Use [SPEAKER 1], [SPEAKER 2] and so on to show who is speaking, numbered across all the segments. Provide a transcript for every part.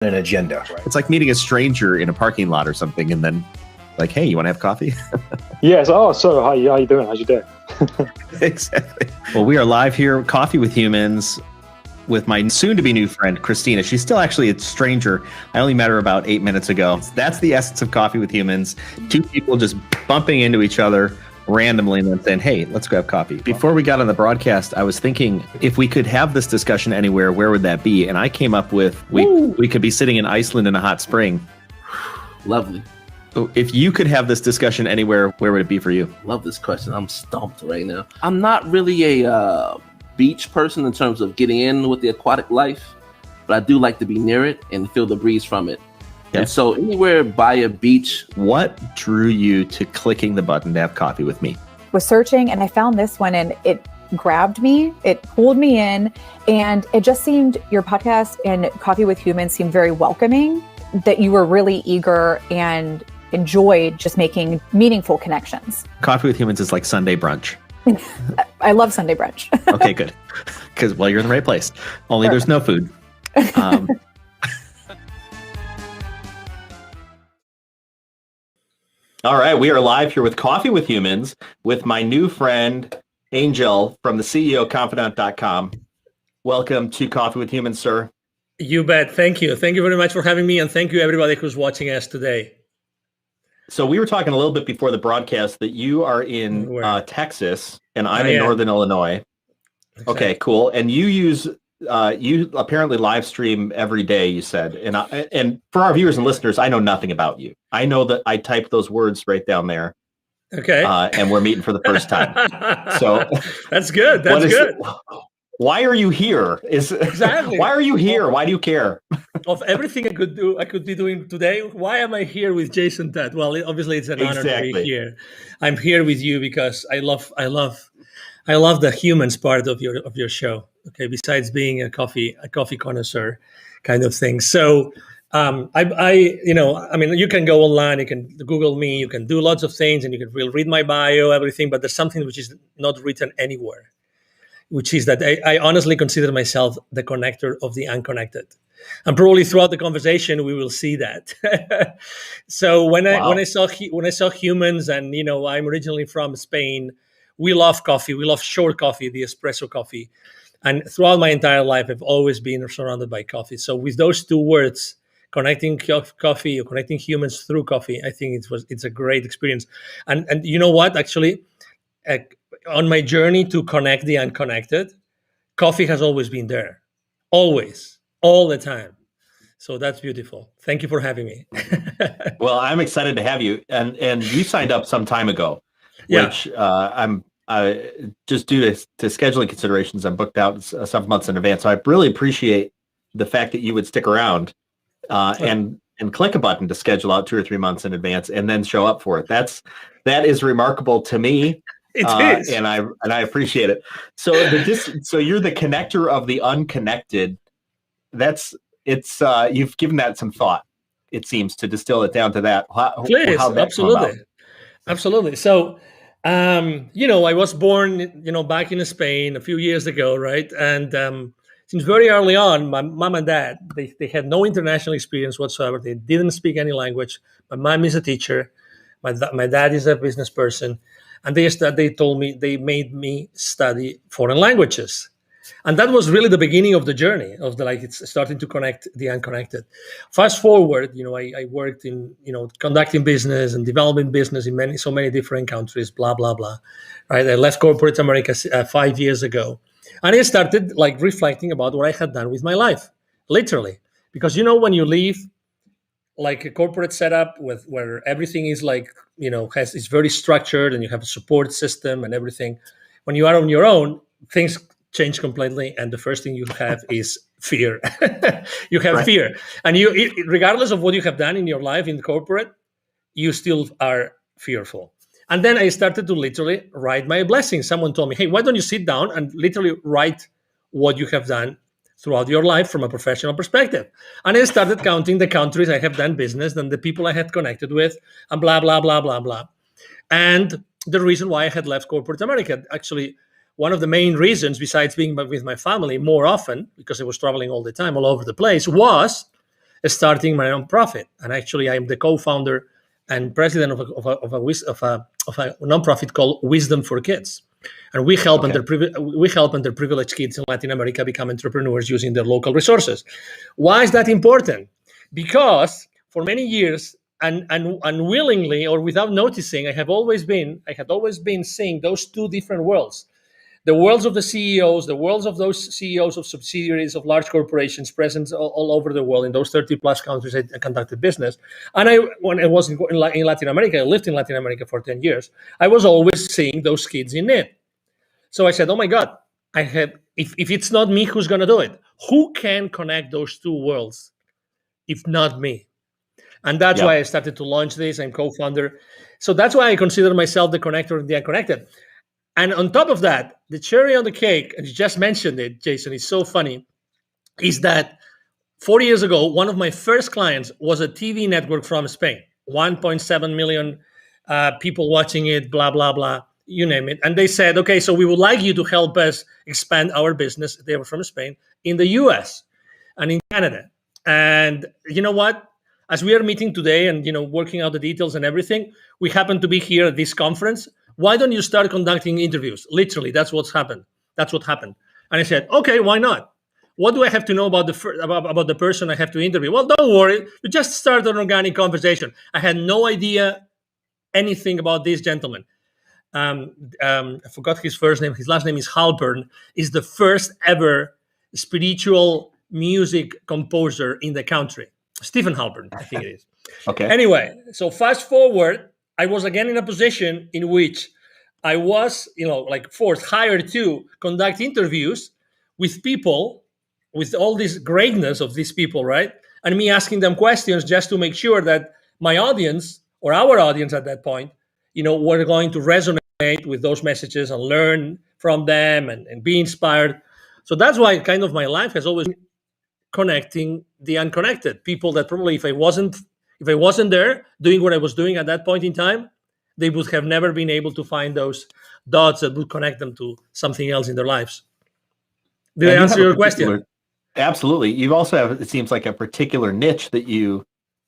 [SPEAKER 1] an agenda. Right?
[SPEAKER 2] It's like meeting a stranger in a parking lot or something, and then like, hey, you want to have coffee?
[SPEAKER 3] Yes. Oh, so how you doing? How's your day?
[SPEAKER 2] Exactly. Well, we are live here, Coffee with Humans, with my soon-to-be new friend, Christina. She's still actually a stranger. I only met her about 8 minutes ago. That's the essence of Coffee with Humans. Two people just bumping into each other randomly and then saying, hey, let's grab coffee. Before we got on the broadcast, I was thinking, if we could have this discussion anywhere, where would that be? And I came up with, we could be sitting in Iceland in a hot spring.
[SPEAKER 4] Lovely.
[SPEAKER 2] If you could have this discussion anywhere, where would it be for you?
[SPEAKER 4] Love this question. I'm stumped right now. I'm not really a beach person in terms of getting in with the aquatic life, but I do like to be near it and feel the breeze from it.
[SPEAKER 2] Yeah.
[SPEAKER 4] And so anywhere by a beach.
[SPEAKER 2] What drew you to clicking the button to have coffee with me?
[SPEAKER 5] Was searching and I found this one and it grabbed me, it pulled me in, and it just seemed, your podcast and Coffee with Humans seemed very welcoming, that you were really eager and enjoyed just making meaningful connections.
[SPEAKER 2] Coffee with Humans is like Sunday brunch.
[SPEAKER 5] I love Sunday brunch.
[SPEAKER 2] Okay, good. Because, well, you're in the right place. Only There's no food. All right, we are live here with Coffee with Humans with my new friend, Angel from the CEOconfidant.com. Welcome to Coffee with Humans, sir.
[SPEAKER 6] You bet. Thank you. Thank you very much for having me, and thank you everybody who's watching us today.
[SPEAKER 2] So we were talking a little bit before the broadcast that you are in Texas, and I'm in Northern Illinois. Exactly. Okay, cool. And you use you apparently live stream every day, you said. And for our viewers and listeners, I know nothing about you. I know that I typed those words right down there.
[SPEAKER 6] Okay.
[SPEAKER 2] And we're meeting for the first time. So
[SPEAKER 6] that's good. That's good.
[SPEAKER 2] Why are you here?
[SPEAKER 6] Exactly.
[SPEAKER 2] Why are you here? Why do you care?
[SPEAKER 6] Of everything I could be doing today, why am I here with Jason Todd? Well, obviously it's an honor to be here. I'm here with you because I love the humans part of your show. Okay, besides being a coffee connoisseur kind of thing. So you can go online, you can Google me, you can do lots of things, and you can read my bio, everything, but there's something which is not written anywhere, which is that I honestly consider myself the connector of the unconnected. And probably throughout the conversation, we will see that. So when I saw humans, and I'm originally from Spain, we love coffee. We love short coffee, the espresso coffee. And throughout my entire life, I've always been surrounded by coffee. So with those two words, connecting coffee or connecting humans through coffee, I think it's a great experience. And you know what? Actually, on my journey to connect the unconnected, coffee has always been there. Always. All the time. So that's beautiful. Thank you for having me.
[SPEAKER 2] Well, I'm excited to have you. And you signed up some time ago, which I'm just due to scheduling considerations, I'm booked out several months in advance. So I really appreciate the fact that you would stick around and click a button to schedule out 2 or 3 months in advance and then show up for it. That is remarkable to me.
[SPEAKER 6] It is.
[SPEAKER 2] And I appreciate it. So you're the connector of the unconnected. You've given that some thought, it seems, to distill it down to that.
[SPEAKER 6] Please, absolutely. So, I was born, back in Spain a few years ago, right? And since very early on, my mom and dad, they had no international experience whatsoever. They didn't speak any language. My mom is a teacher. My dad is a business person. And they made me study foreign languages. And that was really the beginning of the journey of it's starting to connect the unconnected. Fast forward, I worked in, conducting business and developing business in so many different countries, blah, blah, blah. Right. I left corporate America 5 years ago. And I started reflecting about what I had done with my life, literally. Because, when you leave like a corporate setup where everything is is very structured and you have a support system and everything, when you are on your own, things change completely, and the first thing you have is fear. You have fear, and regardless of what you have done in your life in corporate, you still are fearful. And then I started to literally write my blessings. Someone told me, hey, why don't you sit down and literally write what you have done throughout your life from a professional perspective? And I started counting the countries I have done business and the people I had connected with, and blah, blah, blah, blah, blah. And the reason why I had left corporate America, actually, one of the main reasons, besides being with my family more often, because I was traveling all the time, all over the place, was starting my nonprofit. And actually, I'm the co-founder and president of a nonprofit called Wisdom for Kids. And we help underprivileged kids in Latin America become entrepreneurs using their local resources. Why is that important? Because for many years, and unwillingly or without noticing, I had always been seeing those two different worlds. The worlds of the CEOs, the worlds of those CEOs of subsidiaries of large corporations present all over the world in those 30 plus countries I conducted business. And when I was in Latin America, I lived in Latin America for 10 years. I was always seeing those kids in need. So I said, oh my God, if it's not me, who's going to do it? Who can connect those two worlds if not me? And that's why I started to launch this. I'm co-founder. So that's why I consider myself the connector of the unconnected. And on top of that, the cherry on the cake, and you just mentioned it, Jason, it's so funny, is that 40 years ago, one of my first clients was a TV network from Spain, 1.7 million people watching it, blah, blah, blah, you name it. And they said, okay, so we would like you to help us expand our business. They were from Spain, in the US and in Canada. And you know what? As we are meeting today and, working out the details and everything, we happen to be here at this conference. Why don't you start conducting interviews? Literally, that's what's happened. That's what happened. And I said, okay, why not? What do I have to know about the person I have to interview? Well, don't worry. You just start an organic conversation. I had no idea anything about this gentleman. I forgot his first name. His last name is Halpern. Is the first ever spiritual music composer in the country. Stephen Halpern, I think it is.
[SPEAKER 2] Okay.
[SPEAKER 6] Anyway, so fast forward, I was again in a position in which I was, hired to conduct interviews with people, with all this greatness of these people, right? And me asking them questions just to make sure that my audience, or our audience at that point, were going to resonate with those messages and learn from them and be inspired. So that's why kind of my life has always been connecting the unconnected. People that probably if I wasn't there doing what I was doing at that point in time, they would have never been able to find those dots that would connect them to something else in their lives. Did I answer your question?
[SPEAKER 2] Absolutely. You also have, it seems like, a particular niche that you,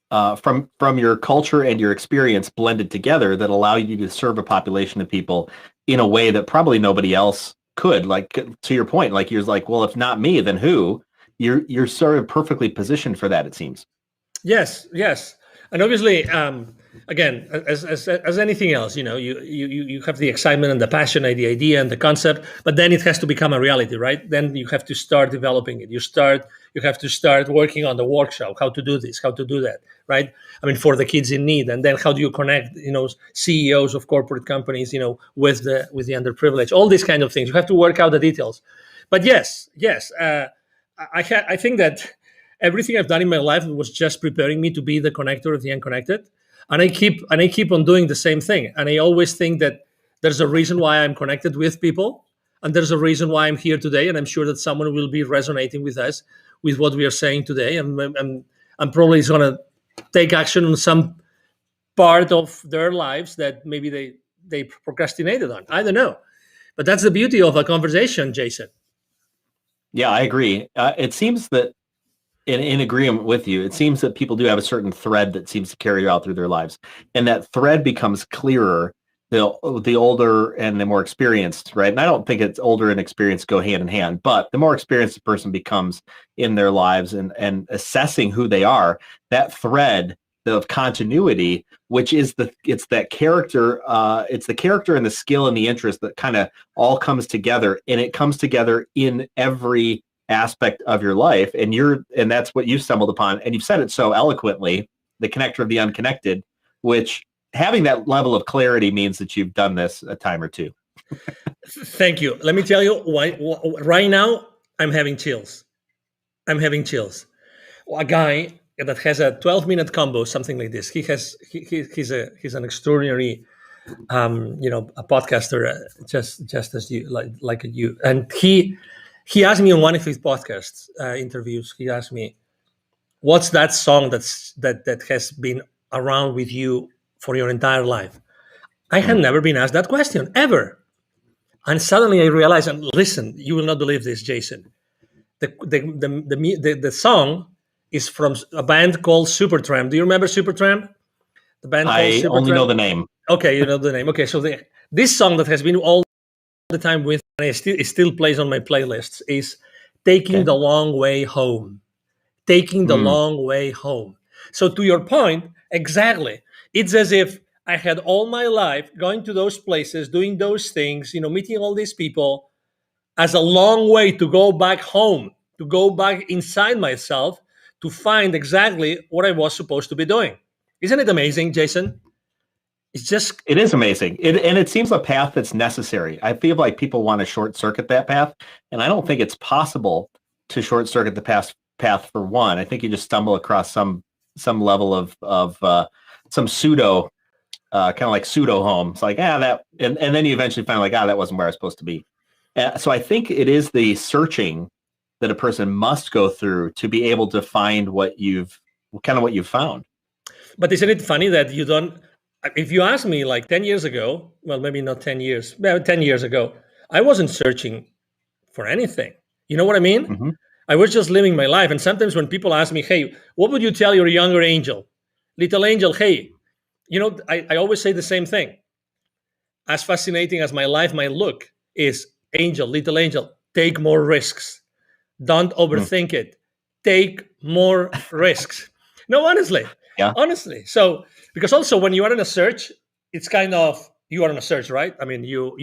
[SPEAKER 2] from your culture and your experience blended together that allow you to serve a population of people in a way that probably nobody else could. Like, to your point, like you're like, well, if not me, then who? You're sort of perfectly positioned for that, it seems.
[SPEAKER 6] Yes. And obviously, again, as anything else, you have the excitement and the passion and the idea and the concept, but then it has to become a reality, right? Then you have to start developing it. You have to start working on the workshop, how to do this, how to do that, right? I mean, for the kids in need. And then how do you connect, CEOs of corporate companies, with the underprivileged, all these kind of things. You have to work out the details. But yes. I think that everything I've done in my life was just preparing me to be the connector of the unconnected, and I keep on doing the same thing. And I always think that there's a reason why I'm connected with people, and there's a reason why I'm here today. And I'm sure that someone will be resonating with us, with what we are saying today, and I'm probably going to take action on some part of their lives that maybe they procrastinated on. I don't know, but that's the beauty of a conversation, Jason.
[SPEAKER 2] Yeah, I agree. It seems that in agreement with you, it seems that people do have a certain thread that seems to carry out through their lives. And that thread becomes clearer the older and the more experienced, right? And I don't think it's older and experienced go hand in hand, but the more experienced a person becomes in their lives and assessing who they are, that thread of continuity, which is it's the character and the skill and the interest that kind of all comes together, and it comes together in every aspect of your life. And that's what you stumbled upon, and you've said it so eloquently, the connector of the unconnected, which having that level of clarity means that you've done this a time or two.
[SPEAKER 6] Thank you. Let me tell you why right now I'm having chills. A guy that has a 12-minute combo, something like this. He's an extraordinary, a podcaster, just as you like you. And he asked me on one of his podcasts interviews. He asked me, "What's that song that has been around with you for your entire life?" I had never been asked that question ever, and suddenly I realized. And listen, you will not believe this, Jason. The song is from a band called Supertramp. Do you remember Supertramp? The band called
[SPEAKER 2] I
[SPEAKER 6] Supertramp?
[SPEAKER 2] only know the name.
[SPEAKER 6] Okay, you know the name. Okay, so this song that has been all the time with, and it still plays on my playlists, is Taking the Long Way Home. Taking the long way home. So to your point, exactly. It's as if I had all my life going to those places, doing those things, meeting all these people as a long way to go back home, to go back inside myself to find exactly what I was supposed to be doing. Isn't it amazing, Jason? It
[SPEAKER 2] is amazing. And it seems a path that's necessary. I feel like people want to short circuit that path. And I don't think it's possible to short circuit the path for one. I think you just stumble across some level of some pseudo kind of like pseudo home. It's like, that, and then you eventually find like, that wasn't where I was supposed to be. So I think it is the searching that a person must go through to be able to find what you've found.
[SPEAKER 6] But isn't it funny that you don't, if you ask me like 10 years ago, well, maybe not 10 years, but 10 years ago, I wasn't searching for anything. You know what I mean?
[SPEAKER 2] Mm-hmm.
[SPEAKER 6] I was just living my life. And sometimes when people ask me, hey, what would you tell your younger angel? Little angel, hey, I always say the same thing. As fascinating as my life might look, is little angel, take more risks. Don't overthink it. Take more risks. No, honestly.
[SPEAKER 2] Yeah.
[SPEAKER 6] Honestly. So, because also when you are in a search, it's kind of, you are in a search, right? I mean, you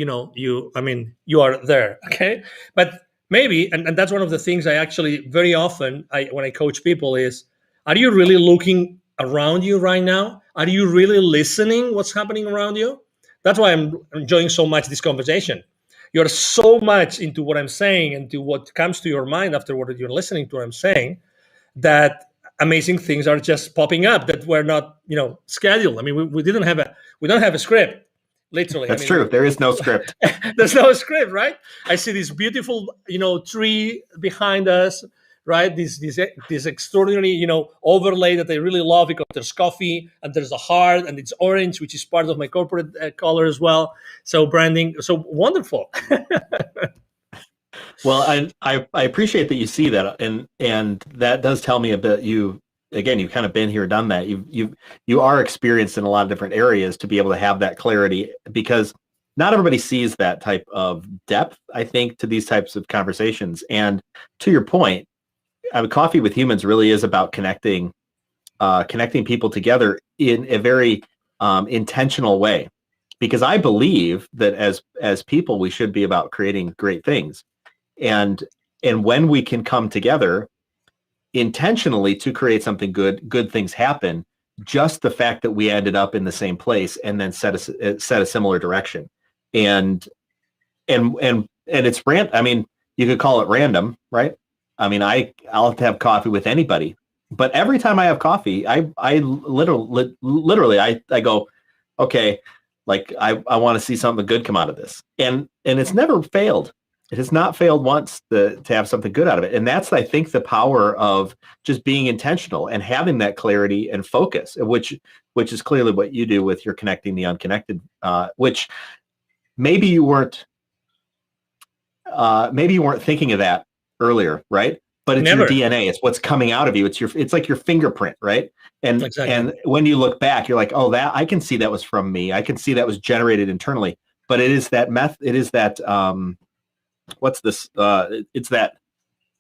[SPEAKER 6] are there. Okay. But maybe, and that's one of the things I actually very often, when I coach people is, are you really looking around you right now? Are you really listening what's happening around you? That's why I'm enjoying so much this conversation. You're so much into what I'm saying and to what comes to your mind after what you're listening to what I'm saying, that amazing things are just popping up that were not, scheduled. I mean, we don't have a script, literally.
[SPEAKER 2] That's true. There is no script.
[SPEAKER 6] There's no script, right? I see this beautiful, tree behind us, right? This extraordinary, overlay that I really love because there's coffee and there's a heart and it's orange, which is part of my corporate color as well. So branding, so wonderful.
[SPEAKER 2] Well, I appreciate that you see that, and that does tell me a bit. You've kind of been here, done that. You are experienced in a lot of different areas to be able to have that clarity, because not everybody sees that type of depth, I think, to these types of conversations. And to your point, Coffee with Humans really is about connecting people together in a very intentional way, because I believe that as people, we should be about creating great things. And when we can come together intentionally to create something good things happen. Just the fact that we ended up in the same place and then set a similar direction, and it's random. I mean, you could call it random, right? I mean, I'll have coffee with anybody, but every time I have coffee, I literally I go, okay, like I want to see something good come out of this, and it's never failed. It has not failed once to have something good out of it. And that's, I think, the power of just being intentional and having that clarity and focus, which is clearly what you do with your connecting the unconnected, which maybe you weren't thinking of that earlier, right? But it's
[SPEAKER 6] Never.
[SPEAKER 2] your DNA. It's what's coming out of you. It's like your fingerprint, right? And
[SPEAKER 6] Exactly.
[SPEAKER 2] And when you look back, you're like, oh, that I can see that was from me. I can see that was generated internally. But it is that it is that what's this? It's that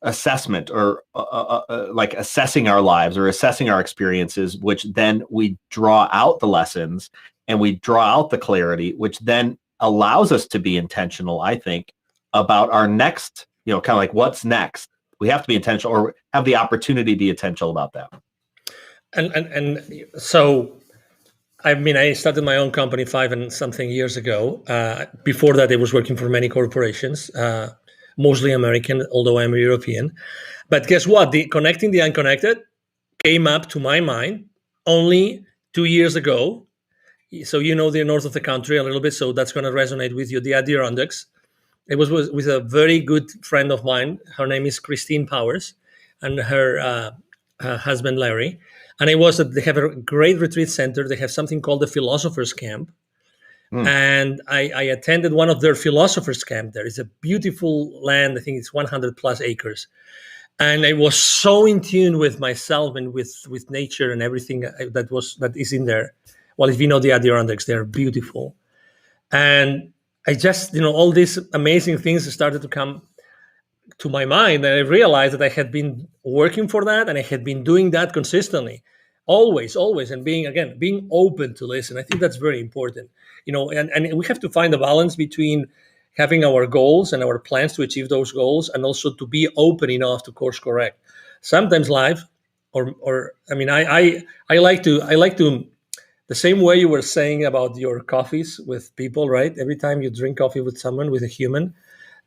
[SPEAKER 2] assessment, or like assessing our lives or assessing our experiences, which then we draw out the lessons and we draw out the clarity, which then allows us to be intentional, I think, about our next, kind of like what's next. We have to be intentional, or have the opportunity to be intentional about that.
[SPEAKER 6] And so, I mean, I started my own company 5 and something years ago. Before that, I was working for many corporations, mostly American, although I'm European. But guess what? Connecting the unconnected came up to my mind only 2 years ago. So the north of the country a little bit, so that's going to resonate with you, the Adirondacks. It was with a very good friend of mine. Her name is Christine Powers, and her husband, Larry. And they have a great retreat center. They have something called the Philosopher's Camp. And I attended one of their Philosopher's Camp there. It's a beautiful land. I think it's 100 plus acres. and I was so in tune with myself and with nature and everything that is in there. Well, if you know the Adirondacks, they're beautiful, and I just, all these amazing things started to come to my mind, and I realized that I had been working for that, and I had been doing that consistently, always, and being open to listen. I think that's very important, and we have to find a balance between having our goals and our plans to achieve those goals, and also to be open enough to course correct. Sometimes life, I like to, the same way you were saying about your coffees with people, right? Every time you drink coffee with someone, with a human,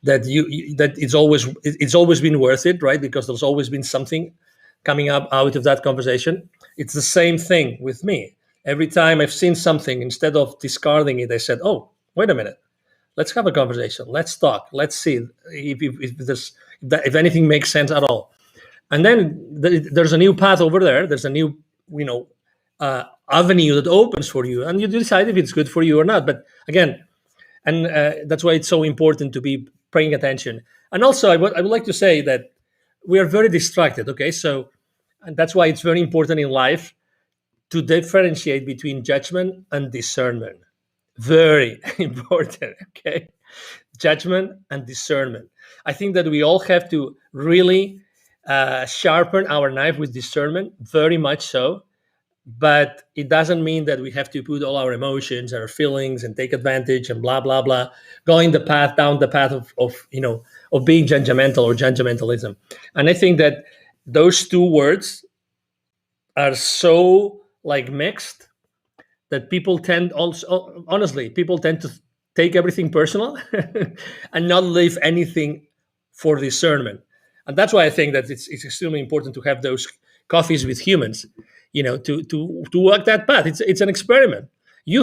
[SPEAKER 6] that it's always been worth it, right? Because there's always been something coming up out of that conversation. It's the same thing with me. Every time I've seen something, instead of discarding it, I said, "Oh, wait a minute. Let's have a conversation. Let's talk. Let's see if anything makes sense at all." And then there's a new path over there. There's a new, avenue that opens for you, and you decide if it's good for you or not. But again, and that's why it's so important to be paying attention. And also, I would like to say that we are very distracted. Okay, so, and that's why it's very important in life to differentiate between judgment and discernment. Very important. Okay, judgment and discernment. I think that we all have to really sharpen our knife with discernment, very much so. But it doesn't mean that we have to put all our emotions, our feelings, and take advantage and blah blah blah, going down the path of being judgmental or judgmentalism. And I think that those two words are so mixed that people tend to take everything personal and not leave anything for discernment. And that's why I think that it's extremely important to have those coffees with humans, to walk that path. It's an experiment. You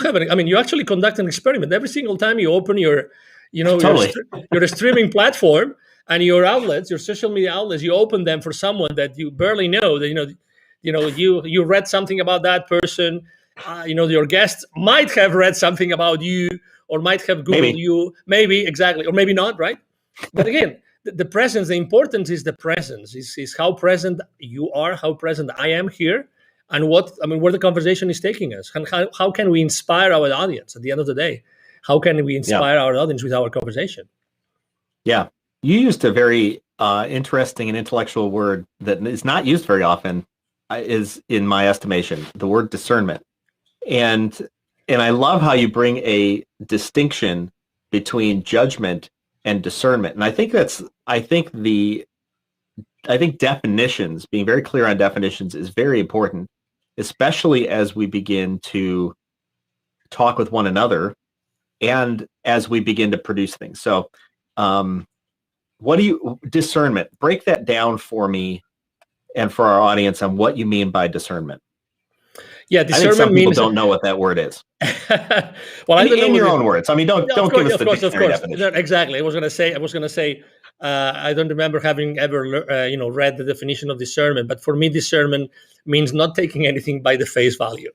[SPEAKER 6] actually conduct an experiment every single time you open your streaming platform and your outlets, your social media outlets. You open them for someone that you barely know. That you read something about that person. Your guests might have read something about you, or might have Googled you, maybe, exactly, or maybe not, right? But again, the presence, the importance is the presence, is how present you are, how present I am here, and where the conversation is taking us, and how can we inspire our audience at the end of the day? How can we inspire our audience with our conversation?
[SPEAKER 2] Yeah. You used a very interesting and intellectual word that is not used very often, is, in my estimation, the word discernment. And I love how you bring a distinction between judgment and discernment. And I think definitions, being very clear on definitions, is very important, especially as we begin to talk with one another and as we begin to produce things. So discernment, break that down for me and for our audience on what you mean by discernment.
[SPEAKER 6] Yeah, discernment,
[SPEAKER 2] I think some people
[SPEAKER 6] means,
[SPEAKER 2] don't know what that word is.
[SPEAKER 6] Well, I don't know
[SPEAKER 2] in your own words. Don't give us the dictionary definition.
[SPEAKER 6] Exactly. I was going to say. I don't remember having ever, read the definition of discernment. But for me, discernment means not taking anything by the face value.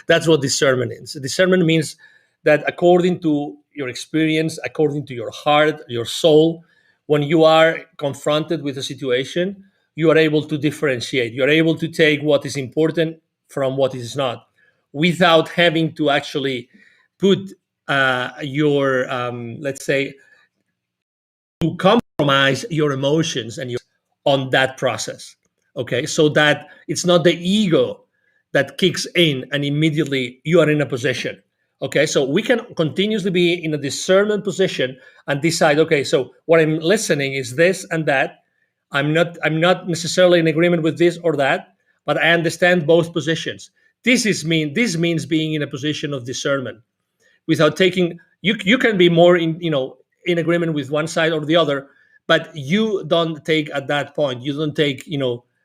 [SPEAKER 6] That's what discernment is. Discernment means that according to your experience, according to your heart, your soul, when you are confronted with a situation, you are able to differentiate. You are able to take what is important from what is not, without having to actually put your, let's say, to compromise your emotions and on that process. Okay, so that it's not the ego that kicks in and immediately you are in a position. Okay, so we can continuously be in a discernment position and decide, okay, so what I'm listening is this and that. I'm not necessarily in agreement with this or that, but I understand both positions. This means being in a position of discernment, without taking. You can be more in agreement with one side or the other, but you don't take at that point. You don't take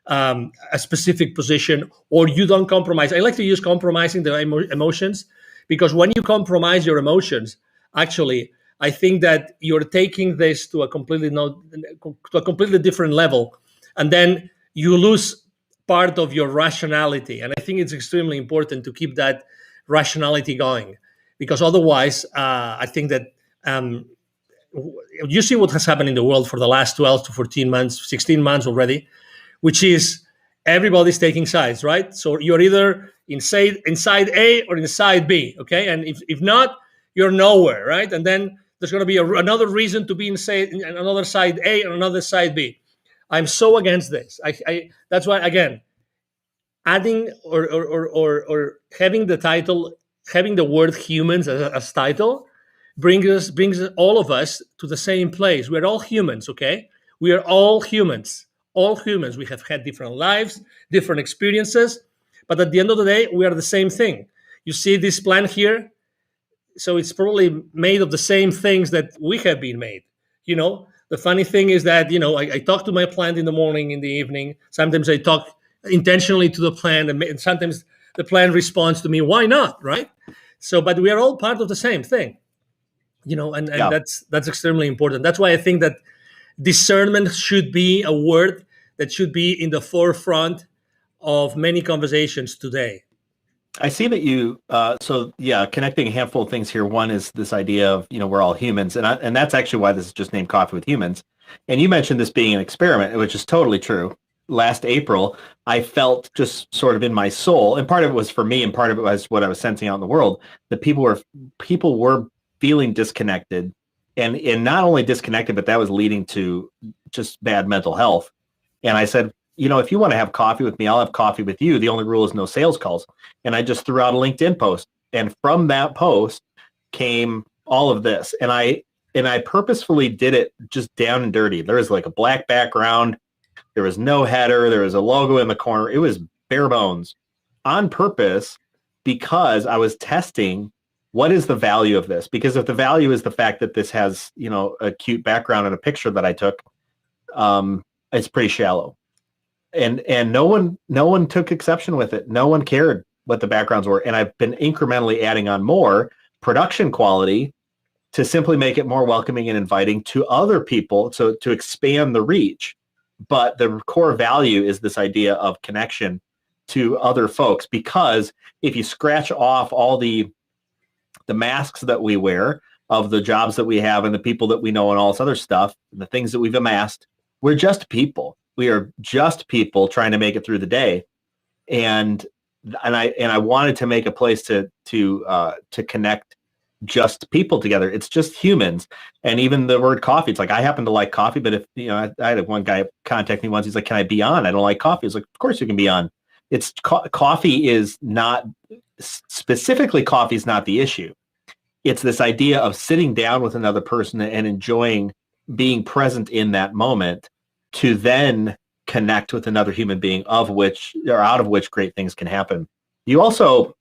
[SPEAKER 6] a specific position, or you don't compromise. I like to use compromising the emotions, because when you compromise your emotions, actually, I think that you're taking this to a completely different level, and then you lose part of your rationality. And I think it's extremely important to keep that rationality going, because otherwise, I think that you see what has happened in the world for the last 12 to 14 months, 16 months already, which is everybody's taking sides, right? So you're either inside A or inside B, okay? And if not, you're nowhere, right? And then there's going to be another reason to be inside another side A and another side B. I'm so against this. That's why, again, adding or having the title, having the word humans as title brings all of us to the same place. We're all humans, okay? We are all humans. All humans. We have had different lives, different experiences, but at the end of the day, we are the same thing. You see this plant here? So it's probably made of the same things that we have been made. The funny thing is that, I talk to my plant in the morning, in the evening. Sometimes I talk intentionally to the plant, and sometimes the plant responds to me. Why not, right? So, but we are all part of the same thing, and that's extremely important. That's why I think that discernment should be a word that should be in the forefront of many conversations today.
[SPEAKER 2] I see that you, connecting a handful of things here. One is this idea of, we're all humans. And that's actually why this is just named Coffee with Humans. And you mentioned this being an experiment, which is totally true. Last April, I felt just sort of in my soul, and part of it was for me and part of it was what I was sensing out in the world, that people were feeling disconnected and not only disconnected, but that was leading to just bad mental health. And I said, if you want to have coffee with me, I'll have coffee with you. The only rule is no sales calls. And I just threw out a LinkedIn post. And from that post came all of this. And I purposefully did it just down and dirty. There was like a black background. There was no header. There was a logo in the corner. It was bare bones on purpose because I was testing what is the value of this? Because if the value is the fact that this has, a cute background and a picture that I took, it's pretty shallow. And no one took exception with it. No one cared what the backgrounds were. And I've been incrementally adding on more production quality to simply make it more welcoming and inviting to other people, so to expand the reach. But the core value is this idea of connection to other folks, because if you scratch off all the masks that we wear of the jobs that we have and the people that we know and all this other stuff, the things that we've amassed, we're just people. We are just people trying to make it through the day, and I wanted to make a place to connect just people together. It's just humans, and even the word coffee. It's like, I happen to like coffee, but if I had one guy contact me once. He's like, "Can I be on? I don't like coffee." I was like, "Of course you can be on." It's coffee is not specifically coffee is not the issue. It's this idea of sitting down with another person and enjoying being present in that moment, to then connect with another human being, out of which great things can happen. You also,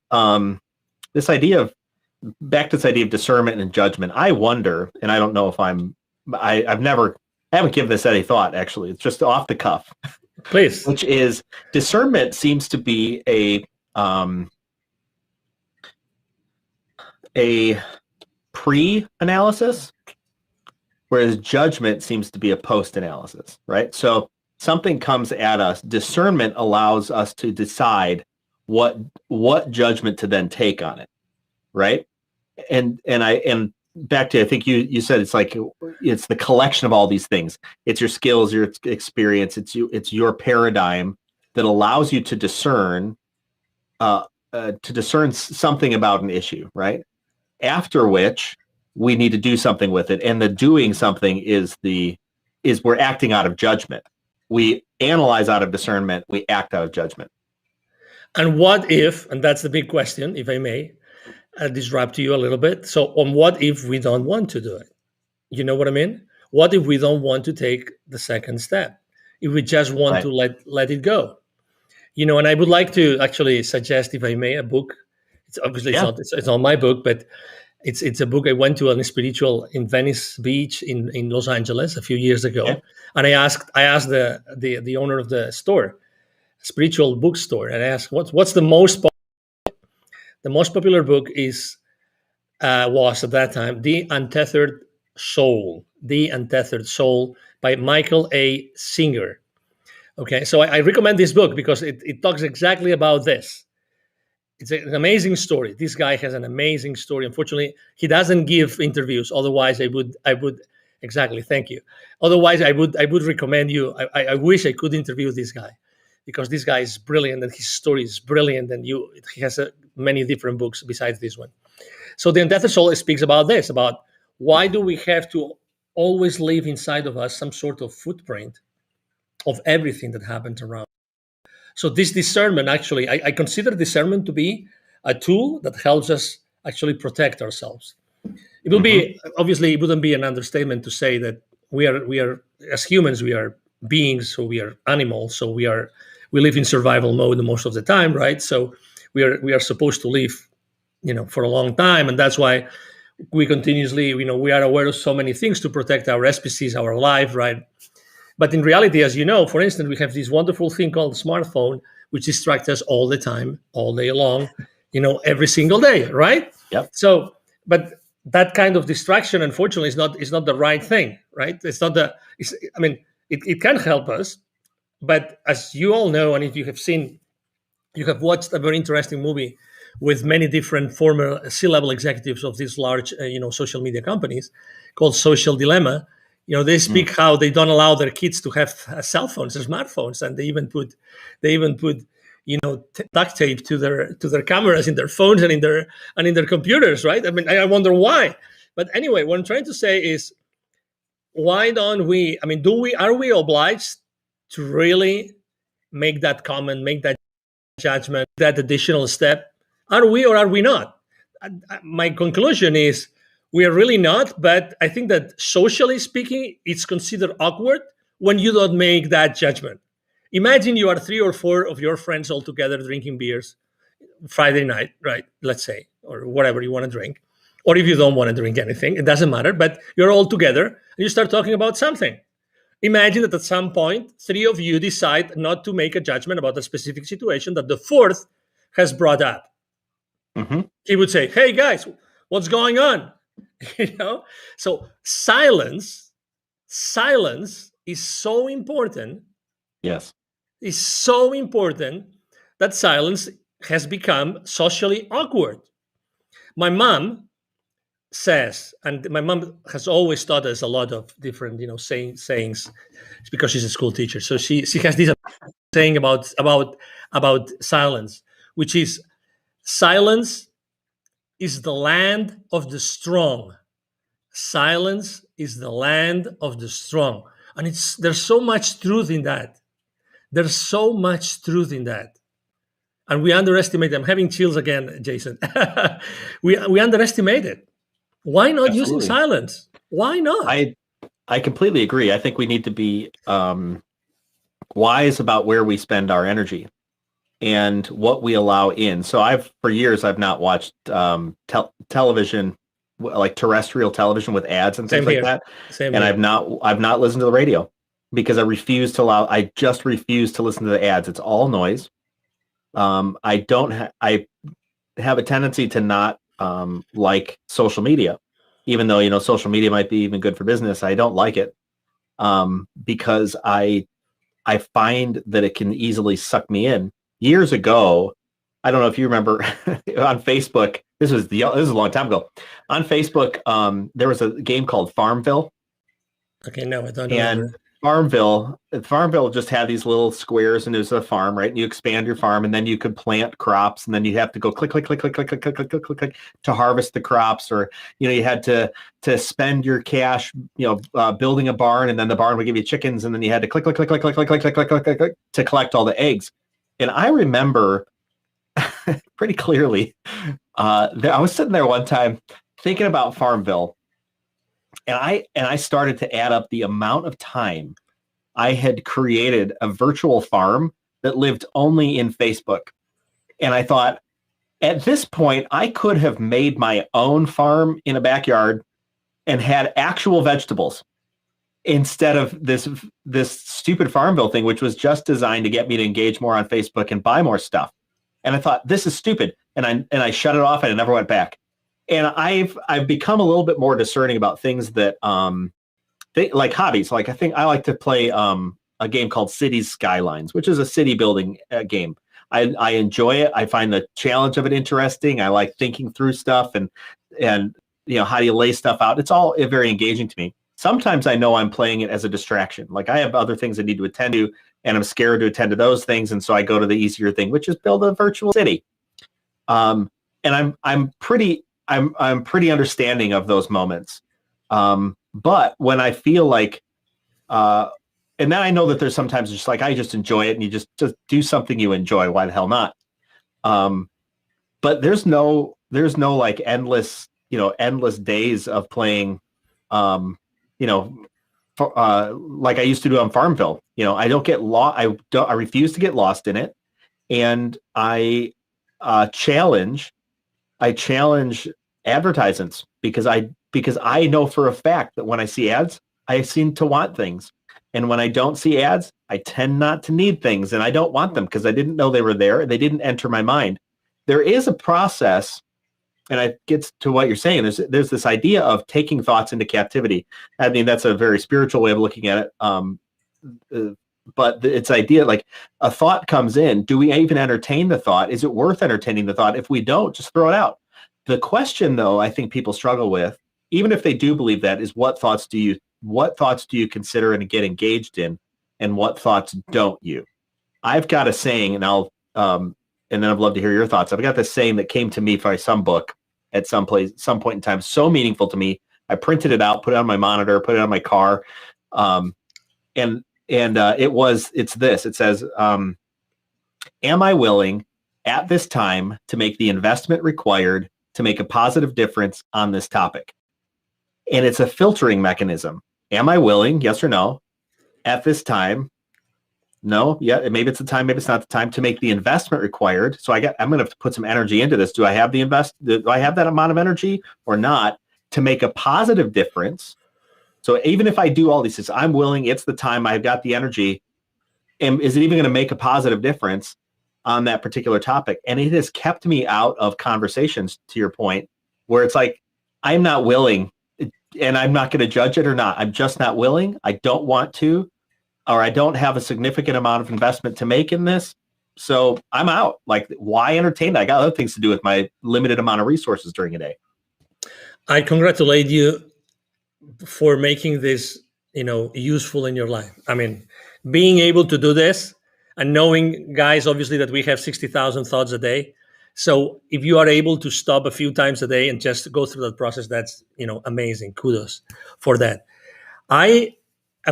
[SPEAKER 2] this idea of discernment and judgment. I wonder, and I don't know if I haven't given this any thought, actually. It's just off the cuff.
[SPEAKER 6] Please.
[SPEAKER 2] Which is, discernment seems to be a pre-analysis, whereas judgment seems to be a post-analysis, right? So something comes at us. Discernment allows us to decide what judgment to then take on it, right? And back to, I think you said it's like, it's the collection of all these things. It's your skills, your experience, it's your paradigm that allows you to discern something about an issue, right? After which we need to do something with it. And the doing something is we're acting out of judgment. We analyze out of discernment, we act out of judgment.
[SPEAKER 6] And what if, and that's the big question, if I may, disrupt you a little bit. So on what if we don't want to do it? You know what I mean? What if we don't want to take the second step? If we just want to let it go? And I would like to actually suggest, if I may, a book. It's obviously it's not my book, but it's a book. I went to a spiritual in Venice Beach in Los Angeles a few years ago, and I asked the owner of the store, spiritual bookstore, and I asked what's the most popular book was at that time The Untethered Soul by Michael A. Singer. Okay, so I recommend this book because it talks exactly about this. It's an amazing story. This guy has an amazing story. Unfortunately, he doesn't give interviews. Otherwise, I would Exactly. Thank you. Otherwise, I would recommend you. I wish I could interview this guy, because this guy is brilliant and his story is brilliant, and he has many different books besides this one. So the Undeath Soul speaks about this, about why do we have to always leave inside of us some sort of footprint of everything that happens around. So this discernment, actually, I consider discernment to be a tool that helps us actually protect ourselves. It will be, obviously, it wouldn't be an understatement to say that we are as humans, we are beings, so we are animals, so we live in survival mode most of the time, right? So we are supposed to live, for a long time, and that's why we continuously, we are aware of so many things to protect our species, our life, right? But in reality, as you know, for instance, we have this wonderful thing called smartphone, which distracts us all the time, all day long, every single day, right?
[SPEAKER 2] Yep.
[SPEAKER 6] So, but that kind of distraction, unfortunately, is not the right thing, right? It's not it can help us, but as you all know, and if you have watched a very interesting movie with many different former C-level executives of these large, social media companies, called Social Dilemma. They speak how they don't allow their kids to have cell phones or smartphones, and they even put duct tape to their cameras in their phones and in their computers, right? I wonder why. But anyway, what I'm trying to say is, why don't we? Are we obliged to really make that comment, make that judgment, that additional step? Are we or are we not? My conclusion is we are really not, but I think that socially speaking, it's considered awkward when you don't make that judgment. Imagine you are 3 or 4 of your friends all together drinking beers Friday night, right? Let's say, or whatever you want to drink. Or if you don't want to drink anything, it doesn't matter, but you're all together and you start talking about something. Imagine that at some point, 3 of you decide not to make a judgment about a specific situation that the 4th has brought up. He would say, "Hey guys, what's going on?" So silence is so important.
[SPEAKER 2] Yes.
[SPEAKER 6] It's so important that silence has become socially awkward. My mom says, and my mom has always taught us a lot of different, sayings, because she's a school teacher. So she has this saying about silence, which is, silence is the land of the strong. Silence is the land of the strong. And there's so much truth in that. There's so much truth in that. And we underestimate them. I'm having chills again, Jason. we underestimate it. Why not using silence? Why not?
[SPEAKER 2] I completely agree. I think we need to be wise about where we spend our energy and what we allow in. So for years, I've not watched television, like terrestrial television with ads and things like that.
[SPEAKER 6] Same
[SPEAKER 2] and
[SPEAKER 6] here.
[SPEAKER 2] I've not listened to the radio because I just refuse to listen to the ads. It's all noise. I have a tendency to not like social media, even though, social media might be even good for business. I don't like it because I find that it can easily suck me in. Years ago, I don't know if you remember on Facebook, this is a long time ago. On Facebook, there was a game called Farmville.
[SPEAKER 6] Okay, no, I don't know.
[SPEAKER 2] And Farmville just had these little squares, and it was a farm, right? And you expand your farm, and then you could plant crops, and then you have to go click, click, click, click, click, click, click, click, click, click, click to harvest the crops, or you had to spend your cash, building a barn, and then the barn would give you chickens, and then you had to click, click, click, click, click, click, click, click, click, click, click, click to collect all the eggs. And I remember pretty clearly, I was sitting there one time thinking about Farmville. And I started to add up the amount of time I had created a virtual farm that lived only in Facebook. And I thought, at this point, I could have made my own farm in a backyard and had actual vegetables instead of this stupid Farmville thing, which was just designed to get me to engage more on Facebook and buy more stuff. And I thought, this is stupid. And I shut it off and I never went back. And I've become a little bit more discerning about things that like hobbies. Like I think I like to play a game called Cities Skylines, which is a city building game. I enjoy it. I find the challenge of it interesting. I like thinking through stuff and how do you lay stuff out. It's all very engaging to me. Sometimes I know I'm playing it as a distraction. Like I have other things I need to attend to, and I'm scared to attend to those things, and so I go to the easier thing, which is build a virtual city. And I'm pretty understanding of those moments. But when I feel like, and then I know that there's sometimes just like I just enjoy it, and you just do something you enjoy. Why the hell not? But there's no like endless days of playing, like I used to do on Farmville. I don't get lost. I refuse to get lost in it, and I challenge advertisements because I know for a fact that when I see ads, I seem to want things, and when I don't see ads, I tend not to need things, and I don't want them because I didn't know they were there. They didn't enter my mind. There is a process. And it gets to what you're saying. There's this idea of taking thoughts into captivity. I mean, that's a very spiritual way of looking at it. But it's idea like a thought comes in. Do we even entertain the thought? Is it worth entertaining the thought? If we don't, just throw it out. The question, though, I think people struggle with, even if they do believe that, is what thoughts do you consider and get engaged in, and what thoughts don't you? I've got a saying, and then I'd love to hear your thoughts. I've got this saying that came to me by some book at some point in time, so meaningful to me. I printed it out, put it on my monitor, put it on my car. It's this, it says, am I willing at this time to make the investment required to make a positive difference on this topic? And it's a filtering mechanism. Am I willing? Yes or no. At this time, no. Yeah, maybe it's the time, maybe it's not the time to make the investment required. So I'm going to have to put some energy into this. Do I have do I have that amount of energy or not to make a positive difference? So even if I do all these things, I'm willing, it's the time, I've got the energy. And is it even going to make a positive difference on that particular topic? And it has kept me out of conversations, to your point, where it's like, I'm not willing, and I'm not going to judge it or not. I'm just not willing. I don't want to, or I don't have a significant amount of investment to make in this. So I'm out. Like, why entertain that? I got other things to do with my limited amount of resources during a day.
[SPEAKER 6] I congratulate you for making this, useful in your life. I mean, being able to do this and knowing, guys, obviously that we have 60,000 thoughts a day. So if you are able to stop a few times a day and just go through that process, that's, amazing. Kudos for that. A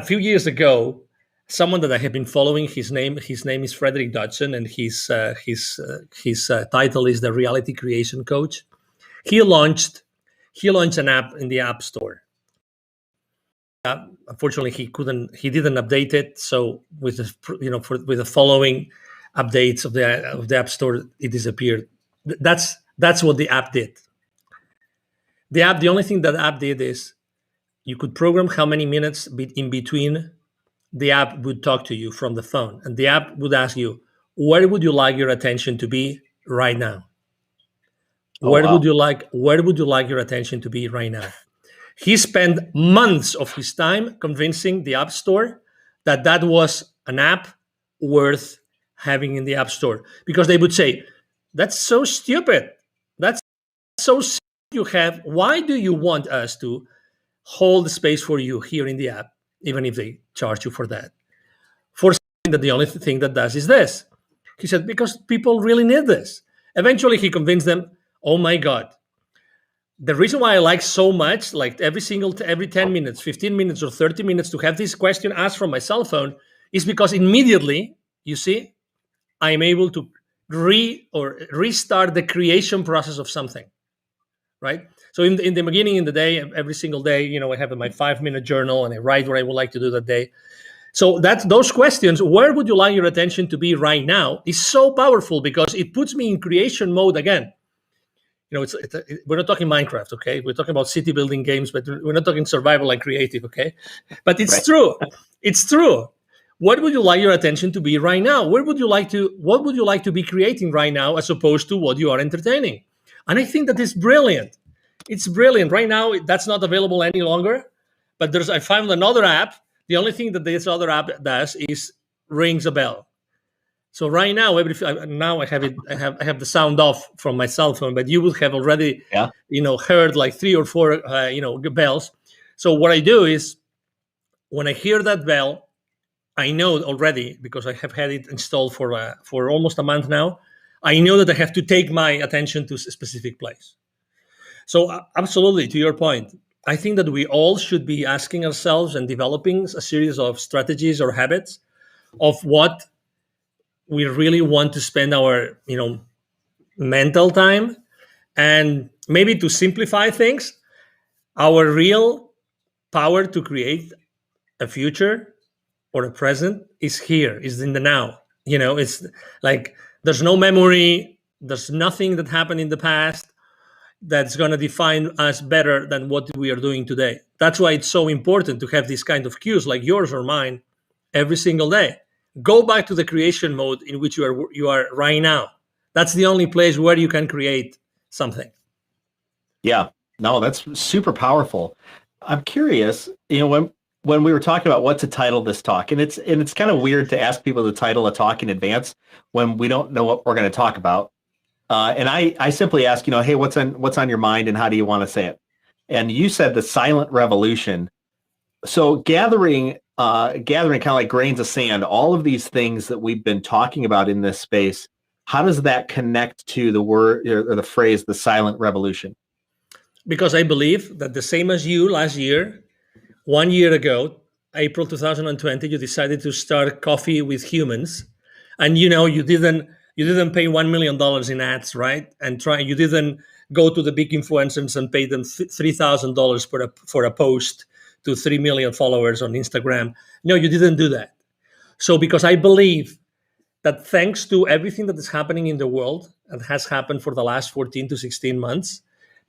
[SPEAKER 6] few years ago, someone that I have been following, his name is Frederick Dodson, and his title is the Reality Creation Coach. He launched an app in the App Store. Unfortunately, he didn't update it. So with the following updates of the App Store, it disappeared. That's what the app did. The only thing that the app did is you could program how many minutes in between the app would talk to you from the phone, and the app would ask you, where would you like your attention to be right now? Where would you like your attention to be right now? He spent months of his time convincing the App Store that was an app worth having in the App Store, because they would say, that's so stupid. That's so stupid you have. Why do you want us to hold space for you here in the app, even if they charge you for that? For something that the only thing that does is this. He said, because people really need this. Eventually, he convinced them, oh my God, the reason why I like so much, like every 10 minutes, 15 minutes, or 30 minutes to have this question asked from my cell phone is because immediately, you see, I'm able to restart the creation process of something, right? So in the beginning, in the day, every single day, I have my 5-minute journal and I write what I would like to do that day. So those questions, where would you like your attention to be right now, is so powerful because it puts me in creation mode again. We're not talking Minecraft, okay? We're talking about city building games, but we're not talking survival and creative, okay? But it's true. It's true. What would you like your attention to be right now? What would you like to be creating right now, as opposed to what you are entertaining? And I think that is brilliant. It's brilliant. Right now, that's not available any longer. But I found another app. The only thing that this other app does is rings a bell. So right now, I have the sound off from my cell phone, but you would have already, heard like 3 or 4, bells. So what I do is when I hear that bell, I know already, because I have had it installed for almost a month now. I know that I have to take my attention to a specific place. So absolutely, to your point, I think that we all should be asking ourselves and developing a series of strategies or habits of what we really want to spend our, mental time. And maybe to simplify things, our real power to create a future or a present is here, is in the now. It's like there's no memory, there's nothing that happened in the past that's going to define us better than what we are doing today. That's why it's so important to have these kind of cues like yours or mine every single day. Go back to the creation mode in which you are right now. That's the only place where you can create something.
[SPEAKER 2] Yeah, no, that's super powerful. I'm curious, when we were talking about what to title this talk, and it's kind of weird to ask people to title a talk in advance when we don't know what we're going to talk about. And I simply ask, hey, what's on your mind and how do you want to say it? And you said the silent revolution. So gathering kind of like grains of sand, all of these things that we've been talking about in this space, how does that connect to the word or the phrase, the silent revolution?
[SPEAKER 6] Because I believe that the same as you last year, 1 year ago, April 2020, you decided to start Coffee with Humans, and you didn't pay $1 million in ads, right? And you didn't go to the big influencers and pay them $3,000 for a post to 3 million followers on Instagram. No, you didn't do that. So because I believe that thanks to everything that is happening in the world and has happened for the last 14 to 16 months,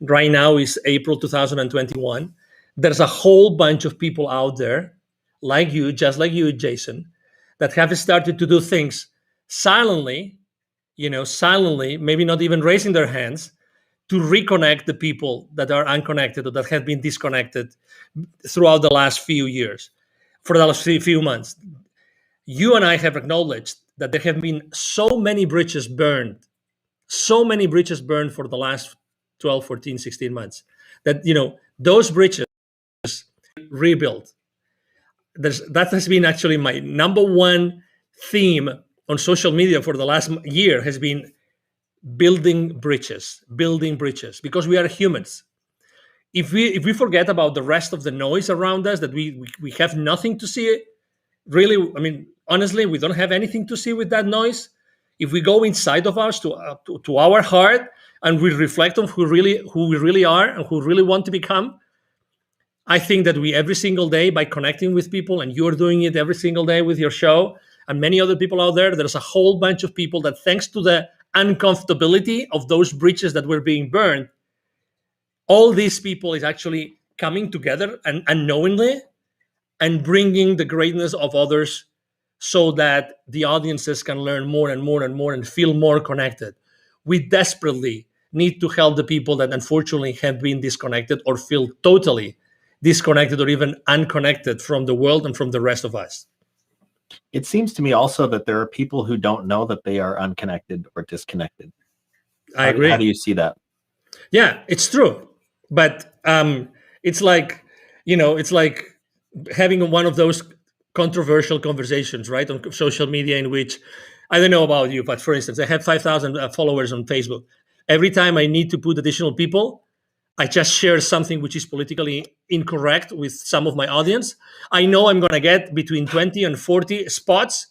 [SPEAKER 6] right now is April 2021, there's a whole bunch of people out there like you, just like you, Jason, that have started to do things silently, maybe not even raising their hands, to reconnect the people that are unconnected or that have been disconnected throughout the last few years, for the last few months. You and I have acknowledged that there have been so many bridges burned for the last 12, 14, 16 months, that, those bridges rebuilt. That has been actually my number one theme on social media for the last year, has been building bridges, because we are humans. If we forget about the rest of the noise around us, that we have nothing to see, really, honestly, we don't have anything to see with that noise. If we go inside of us to our heart and we reflect on who we really are and who we really want to become, I think that we every single day, by connecting with people, and you're doing it every single day with your show, and many other people out there's a whole bunch of people that, thanks to the uncomfortability of those bridges that were being burned, all these people is actually coming together and unknowingly and bringing the greatness of others, so that the audiences can learn more and more and more and feel more connected. We desperately need to help the people that unfortunately have been disconnected or feel totally disconnected or even unconnected from the world and from the rest of us.
[SPEAKER 2] It seems to me also that there are people who don't know that they are unconnected or disconnected.
[SPEAKER 6] I agree.
[SPEAKER 2] How do you see that?
[SPEAKER 6] Yeah, it's true. But it's like having one of those controversial conversations, right, on social media, in which, I don't know about you, but for instance, I have 5,000 followers on Facebook. Every time I need to put additional people, I just share something which is politically incorrect with some of my audience. I know I'm going to get between 20 and 40 spots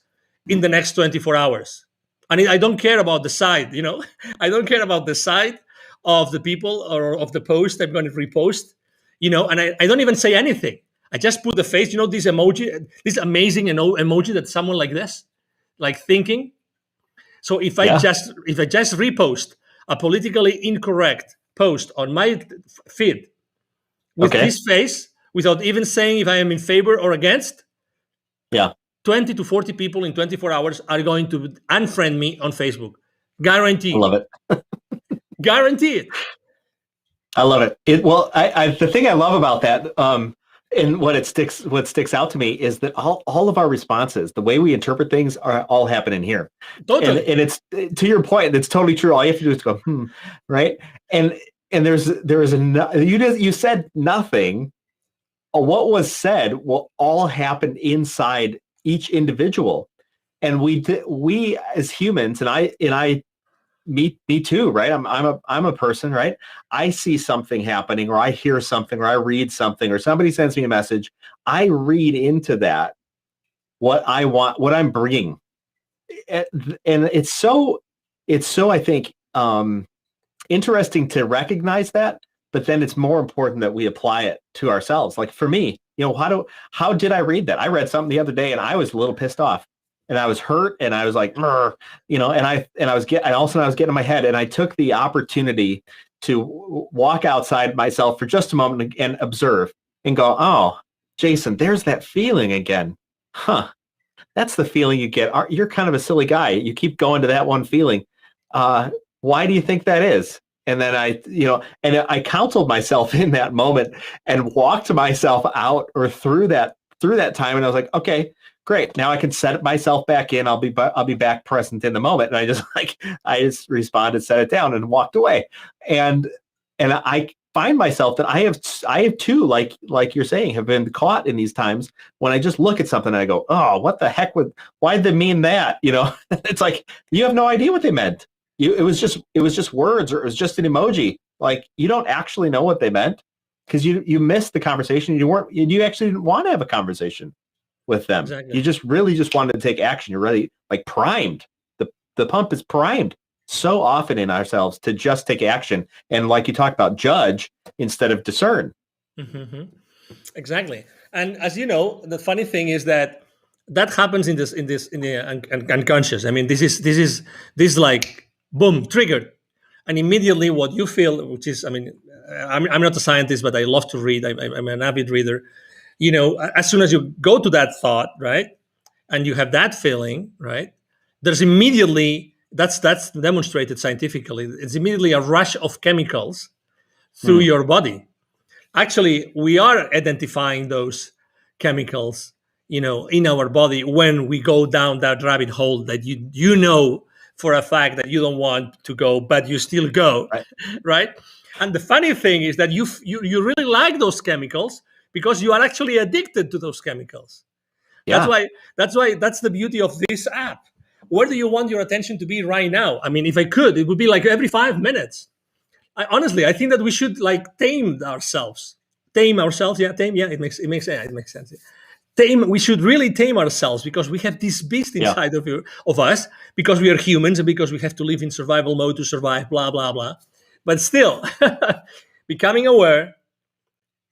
[SPEAKER 6] in the next 24 hours. And I don't care about the side, I don't care about the side of the people or of the post I'm going to repost, and I don't even say anything. I just put the face, this emoji, this amazing emoji that someone like this, like thinking. So if I just repost a politically incorrect post on my feed with this face, without even saying if I am in favor or against, 20 to 40 people in 24 hours are going to unfriend me on Facebook. Guaranteed.
[SPEAKER 2] I love it.
[SPEAKER 6] Guaranteed.
[SPEAKER 2] I love it. The thing I love about that, and what sticks out to me, is that all of our responses, the way we interpret things, are all happening here.
[SPEAKER 6] Totally.
[SPEAKER 2] And it's, to your point, it's totally true. All you have to do is go, right? And you said nothing what was said will all happen inside each individual. And we as humans, and I me too, right? I'm a person, right? I see something happening, or I hear something, or I read something, or somebody sends me a message. I read into that what I want, what I'm bringing, and it's so I think interesting to recognize that. But then it's more important that we apply it to ourselves. Like for me, how did I read that? I read something the other day and I was a little pissed off. And I was hurt, and I was like, and all of a sudden I was getting in my head, and I took the opportunity to walk outside myself for just a moment and observe and go, oh, Jason, there's that feeling again. Huh. That's the feeling you get. You're kind of a silly guy. You keep going to that one feeling. Why do you think that is? And then I counseled myself in that moment and walked myself out or through that time. And I was like, okay, great. Now I can set myself back in. I'll be back present in the moment. And I just responded, set it down, and walked away. And I find myself that I have too, like you're saying, have been caught in these times when I just look at something and I go, oh, what the heck why'd they mean that? It's like, you have no idea what they meant. It was just words, or it was just an emoji. Like, you don't actually know what they meant because you missed the conversation. You actually didn't want to have a conversation with them. Exactly. You just wanted to take action. You're really like primed. The pump is primed so often in ourselves to just take action. And like you talked about, judge instead of discern.
[SPEAKER 6] Mm-hmm. Exactly. And as you know, the funny thing is that happens in the unconscious. I mean, this is like, boom, triggered. And immediately what you feel, which is, I mean, I'm not a scientist, but I love to read. I'm an avid reader. As soon as you go to that thought, right, and you have that feeling, right, there's immediately, that's demonstrated scientifically, it's immediately a rush of chemicals through your body. Actually, we are identifying those chemicals, in our body when we go down that rabbit hole that you know for a fact that you don't want to go, but you still go, right? And the funny thing is that you really like those chemicals, because you are actually addicted to those chemicals. Yeah. That's why that's the beauty of this app. Where do you want your attention to be right now? I mean, if I could, it would be like every 5 minutes. I think that we should like tame ourselves. Yeah, tame. Yeah, it makes sense. We should really tame ourselves, because we have this beast inside of us, because we are humans and because we have to live in survival mode to survive, blah, blah, blah. But still, becoming aware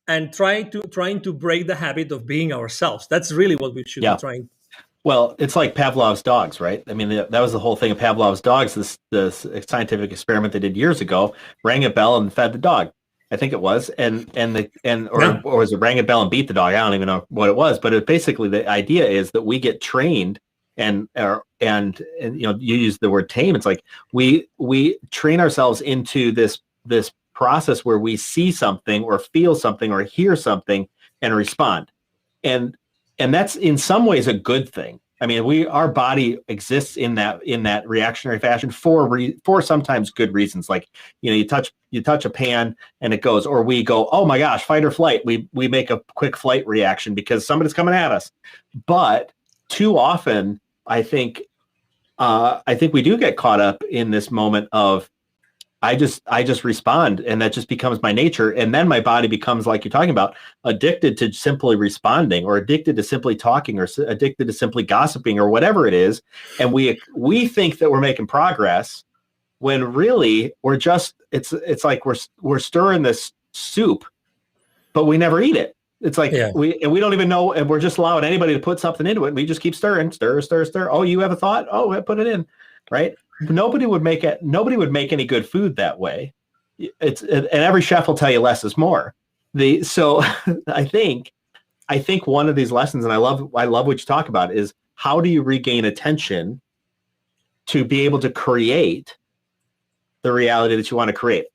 [SPEAKER 6] and trying to break the habit of being ourselves. That's really what we should be trying.
[SPEAKER 2] Well, it's like Pavlov's dogs, right? I mean, that was the whole thing of Pavlov's dogs, this scientific experiment they did years ago, rang a bell and fed the dog. I think it was, or was it rang a bell and beat the dog? I don't even know what it was, but basically the idea is that we get trained and you use the word tame. It's like we train ourselves into this process where we see something or feel something or hear something and respond, and that's in some ways a good thing. I mean, our body exists in that reactionary fashion for sometimes good reasons. Like, you touch a pan and it goes, or we go, oh my gosh, fight or flight. We make a quick flight reaction because somebody's coming at us. But too often, I think we do get caught up in this moment of I just respond, and that just becomes my nature. And then my body becomes, like you're talking about, addicted to simply responding, or addicted to simply talking, or addicted to simply gossiping, or whatever it is. And we think that we're making progress when really we're just, it's like we're stirring this soup, but we never eat it. It's like we don't even know, and we're just allowing anybody to put something into it. And we just keep stir. Oh, you have a thought? Oh, I put it in, right? Nobody would make any good food that way. And every chef will tell you less is more. So I think one of these lessons, and I love what you talk about, is how do you regain attention to be able to create the reality that you want to create?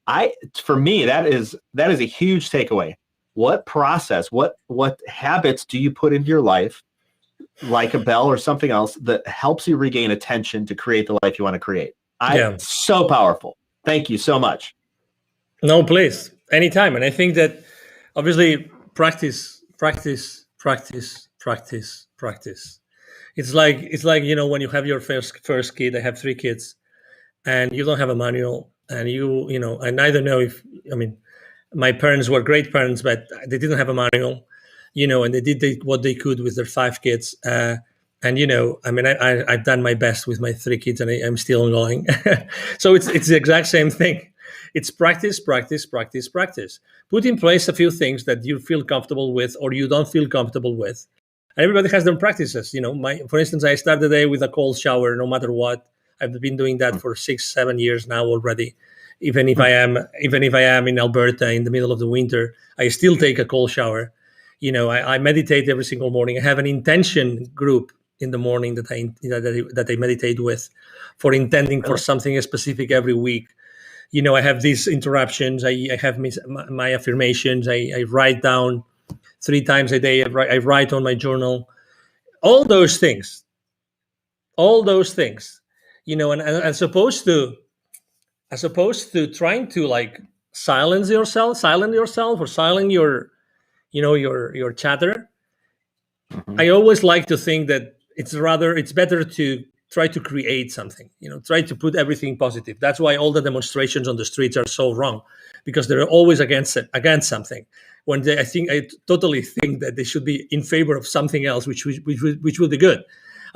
[SPEAKER 2] For me, that is a huge takeaway. What process, what habits do you put into your life, like a bell or something else, that helps you regain attention to create the life you want to create? So powerful. Thank you so much.
[SPEAKER 6] No, please, anytime. And I think that obviously practice practice, practice, practice, practice. It's like when you have your first kid. I have 3 kids, and you don't have a manual, and I neither know if my parents were great parents, but they didn't have a manual, and they did what they could with their 5 kids. I've done my best with my 3 kids, and I'm still going. So it's the exact same thing. It's practice, practice, practice, practice. Put in place a few things that you feel comfortable with or you don't feel comfortable with. And everybody has their practices. For instance, I start the day with a cold shower, no matter what. I've been doing that for 6-7 years now already. Even if I am in Alberta in the middle of the winter, I still take a cold shower. I meditate every single morning. I have an intention group in the morning that I meditate with, for intending for something specific every week. I have these interruptions. I have my affirmations. I write down 3 times a day. I write on my journal. All those things. And as opposed to trying to like silence yourself or silence your chatter. I always like to think that it's better to try to create something, try to put everything positive. That's why all the demonstrations on the streets are so wrong, because they're always against something. When I totally think that they should be in favor of something else, which will be good,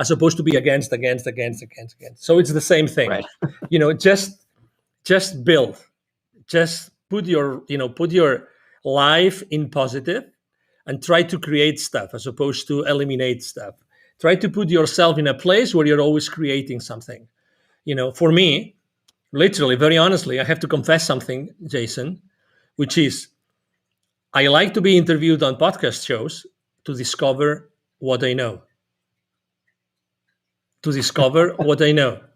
[SPEAKER 6] as opposed to be against. So it's the same thing, right? Just build, just put your life in positive, and try to create stuff as opposed to eliminate stuff. Try to put yourself in a place where you're always creating something. For me, literally, very honestly, I have to confess something, Jason, which is I like to be interviewed on podcast shows to discover what I know.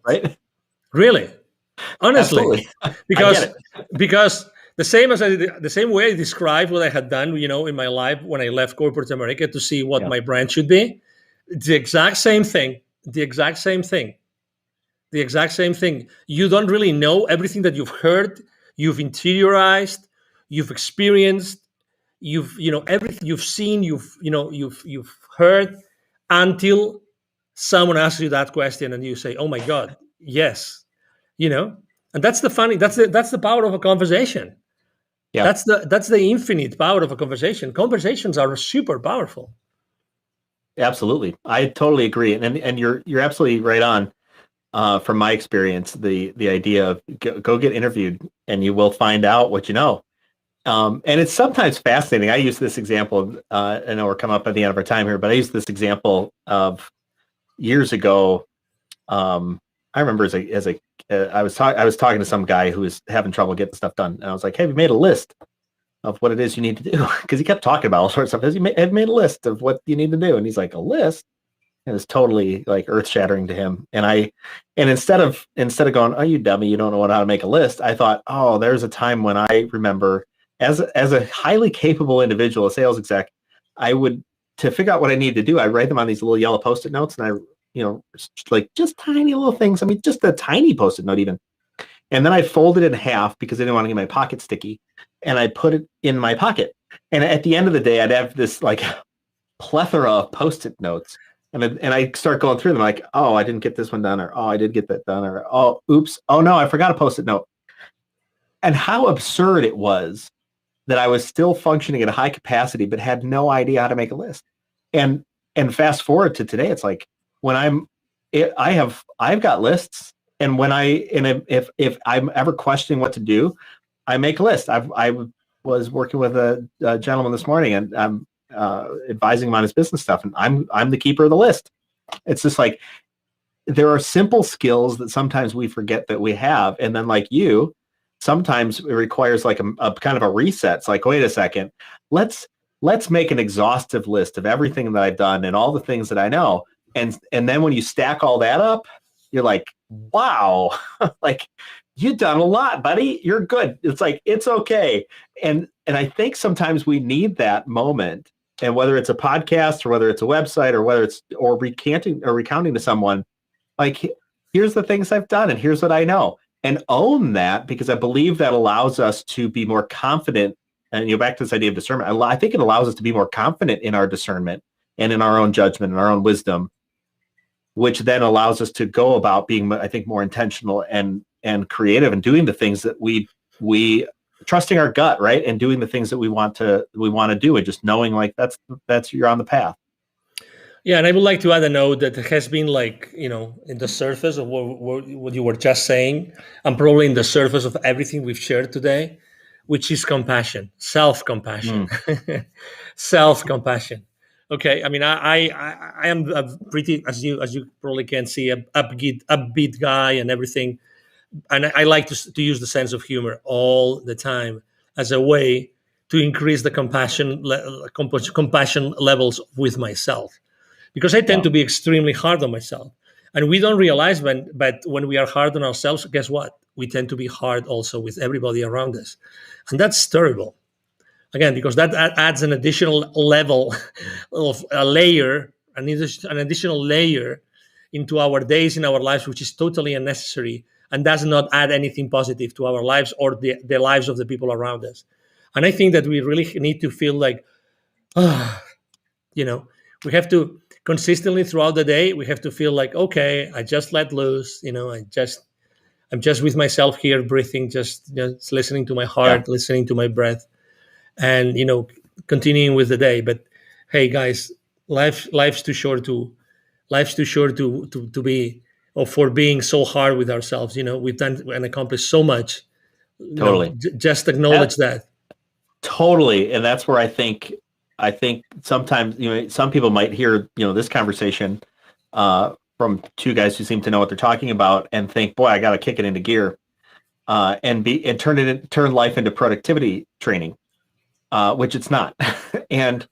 [SPEAKER 2] Right?
[SPEAKER 6] Really, honestly.
[SPEAKER 2] Absolutely.
[SPEAKER 6] because the same way I described what I had done, in my life when I left corporate America to see what my brand should be. It's the exact same thing. You don't really know everything that you've heard, you've interiorized, you've experienced, everything you've seen, you've heard, until someone asks you that question and you say, "Oh my God, yes," and that's the power of a conversation. Yeah, that's the infinite power of a conversation. Conversations are super powerful.
[SPEAKER 2] Absolutely, I totally agree, and you're absolutely right on. From my experience, the idea of go get interviewed, and you will find out what you know. And it's sometimes fascinating. I use this example. I know we're coming up at the end of our time here, but I use this example of years ago. I remember I was talking to some guy who was having trouble getting stuff done, and I was like, "Hey, have you made a list of what it is you need to do?" Because he kept talking about all sorts of stuff. Have made a list of what you need to do, and he's like, "A list?" And it's totally like earth shattering to him. And instead of going, "Oh, you dummy, you don't know how to make a list," I thought, "Oh, there's a time when I remember as a highly capable individual, a sales exec, I would, to figure out what I need to do, I write them on these little yellow Post-it notes, and I like just tiny little things. I mean, just a tiny Post-it note even. And then I folded it in half because I didn't want to get my pocket sticky. And I put it in my pocket. And at the end of the day, I'd have this like plethora of Post-it notes. And I start going through them like, "Oh, I didn't get this one done," or "Oh, I did get that done," or "Oh, oops. Oh no, I forgot a Post-it note." And how absurd it was that I was still functioning at a high capacity, but had no idea how to make a list. And fast forward to today, it's like when I've got lists, and if I'm ever questioning what to do, I make a list. I was working with a gentleman this morning, and I'm advising him on his business stuff, and I'm the keeper of the list. It's just like there are simple skills that sometimes we forget that we have, and then like you, sometimes it requires like a kind of a reset. It's like, wait a second, let's make an exhaustive list of everything that I've done and all the things that I know. And then when you stack all that up, you're like, wow, like you've done a lot, buddy. You're good. It's like, it's okay. And I think sometimes we need that moment. And whether it's a podcast or whether it's a website or whether it's recounting to someone, like, here's the things I've done and here's what I know. And own that, because I believe that allows us to be more confident and back to this idea of discernment, I think it allows us to be more confident in our discernment and in our own judgment and our own wisdom, which then allows us to go about being, I think, more intentional and creative and doing the things that we trusting our gut, right? And doing the things that we want to do, and just knowing like that's you're on the path.
[SPEAKER 6] Yeah, and I would like to add a note that has been like, in the surface of what you were just saying, and probably in the surface of everything we've shared today, which is compassion, self-compassion, self-compassion. Okay, I mean, I am a pretty, as you probably can see, a upbeat guy and everything, and I like to use the sense of humor all the time as a way to increase the compassion levels with myself, because I tend to be extremely hard on myself, and we don't realize but when we are hard on ourselves, guess what? We tend to be hard also with everybody around us, and that's terrible. Again, because that adds an additional level of a layer, an additional layer into our days in our lives, which is totally unnecessary and does not add anything positive to our lives or the lives of the people around us. And I think that we really need to feel like, we have to consistently throughout the day, we have to feel like, okay, I just let loose, I'm just with myself here, breathing, just listening to my heart, listening to my breath, and continuing with the day. But hey, guys, life's too short to be, or for being so hard with ourselves. We've done and accomplished so much.
[SPEAKER 2] Totally.
[SPEAKER 6] Just acknowledge that.
[SPEAKER 2] Totally, and that's where I think sometimes some people might hear this conversation from two guys who seem to know what they're talking about and think, boy, I got to kick it into gear, and turn life into productivity training, which it's not. and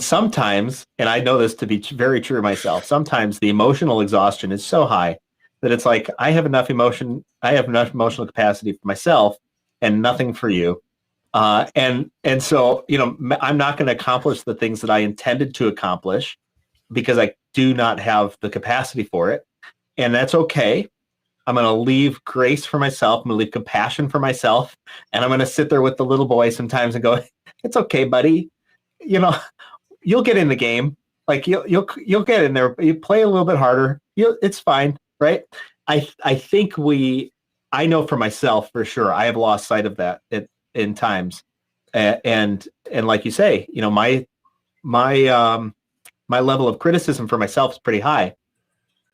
[SPEAKER 2] sometimes, and I know this to be very true myself, sometimes the emotional exhaustion is so high that it's like I have enough emotional capacity for myself and nothing for you. And so, I'm not going to accomplish the things that I intended to accomplish because I do not have the capacity for it. And that's okay. I'm going to leave grace for myself. I'm going to leave compassion for myself. And I'm going to sit there with the little boy sometimes and go, it's okay, buddy. You'll get in the game. Like you'll get in there. You play a little bit harder. It's fine. Right. I think I know for myself, for sure, I have lost sight of that in times. And like you say, my level of criticism for myself is pretty high.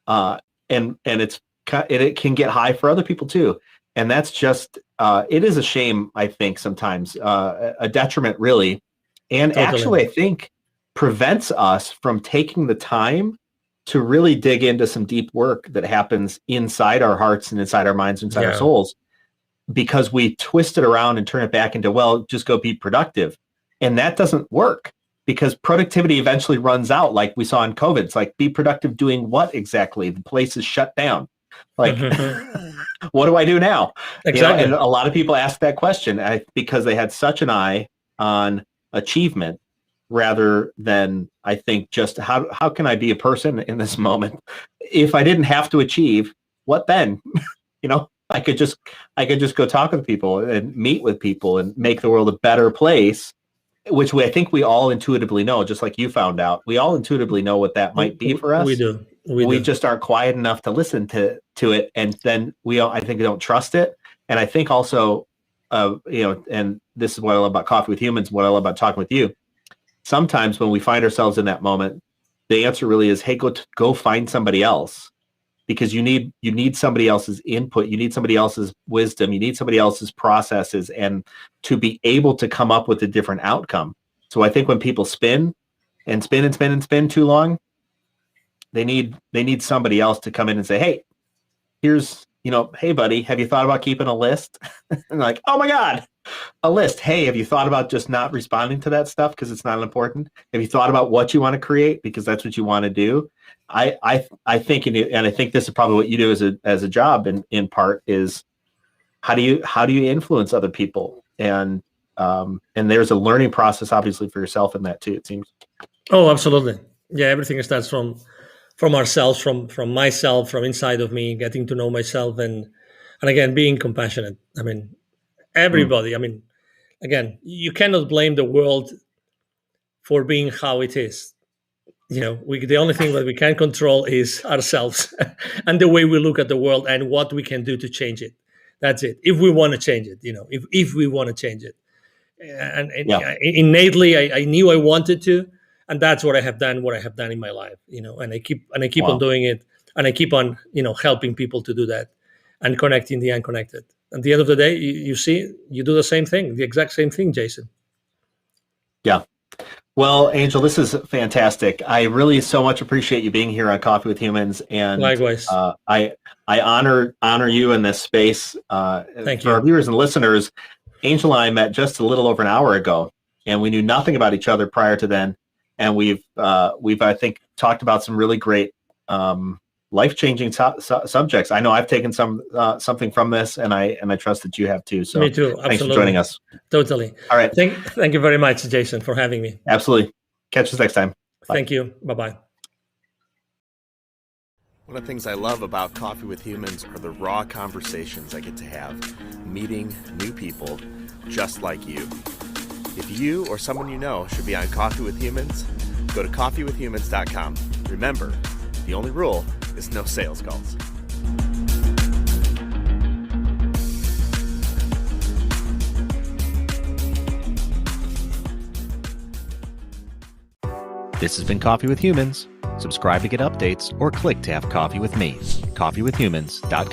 [SPEAKER 2] And it can get high for other people too. And that's just, it is a shame, I think, sometimes, a detriment really. And totally. Actually, I think prevents us from taking the time to really dig into some deep work that happens inside our hearts and inside our minds, inside our souls, because we twist it around and turn it back into, well, just go be productive. And that doesn't work, because productivity eventually runs out, like we saw in COVID. It's like, be productive doing what exactly? The place is shut down. Like, what do I do now?
[SPEAKER 6] Exactly.
[SPEAKER 2] And a lot of people ask that question because they had such an eye on achievement rather than, I think, just how can I be a person in this moment? If I didn't have to achieve, what then? I could just go talk with people and meet with people and make the world a better place, which I think we all intuitively know, just like you found out. We all intuitively know what that might be for us.
[SPEAKER 6] We do.
[SPEAKER 2] We just aren't quiet enough to listen to it, and then I think we don't trust it. And I think also, and this is what I love about Coffee with Humans, what I love about talking with you. Sometimes when we find ourselves in that moment, the answer really is, hey, go find somebody else, because you need somebody else's input, you need somebody else's wisdom, you need somebody else's processes, and to be able to come up with a different outcome. So I think when people spin and spin and spin and spin too long, they need somebody else to come in and say, hey, here's, hey buddy, have you thought about keeping a list? And like, oh my God, a list. Hey, have you thought about just not responding to that stuff because it's not important? Have you thought about what you want to create because that's what you want to do? I think, and I think this is probably what you do as a job in part, is how do you influence other people? And there's a learning process obviously for yourself in that too, it seems.
[SPEAKER 6] Oh, absolutely. Yeah, everything starts from ourselves, from myself, from inside of me, getting to know myself, and again, being compassionate. I mean, everybody. I mean, again, you cannot blame the world for being how it is. The only thing that we can control is ourselves and the way we look at the world and what we can do to change it. That's it. If we want to change it, if we want to change it. And innately, I knew I wanted to, and that's what I have done in my life, and I keep on doing it, and I keep on, helping people to do that and connecting the unconnected. At the end of the day, you see, you do the same thing, the exact same thing, Jason.
[SPEAKER 2] Yeah. Well, Angel, this is fantastic. I really so much appreciate you being here on Coffee with Humans, and
[SPEAKER 6] likewise,
[SPEAKER 2] I honor you in this space.
[SPEAKER 6] Thank
[SPEAKER 2] for
[SPEAKER 6] you.
[SPEAKER 2] our viewers and listeners. Angel and I met just a little over an hour ago, and we knew nothing about each other prior to then. And we've I think talked about some really great life-changing subjects. I know I've taken something from this, and I trust that you have too. So
[SPEAKER 6] me too. Absolutely.
[SPEAKER 2] Thanks for joining us.
[SPEAKER 6] Totally.
[SPEAKER 2] All right.
[SPEAKER 6] Thank you very much, Jason, for having me.
[SPEAKER 2] Absolutely. Catch us next time. Bye.
[SPEAKER 6] Thank you. Bye-bye.
[SPEAKER 1] One of the things I love about Coffee with Humans are the raw conversations I get to have, meeting new people just like you. If you or someone you know should be on Coffee with Humans, go to coffeewithhumans.com. Remember, the only rule is no sales calls.
[SPEAKER 2] This has been Coffee with Humans. Subscribe to get updates or click to have coffee with me. coffeewithhumans.com.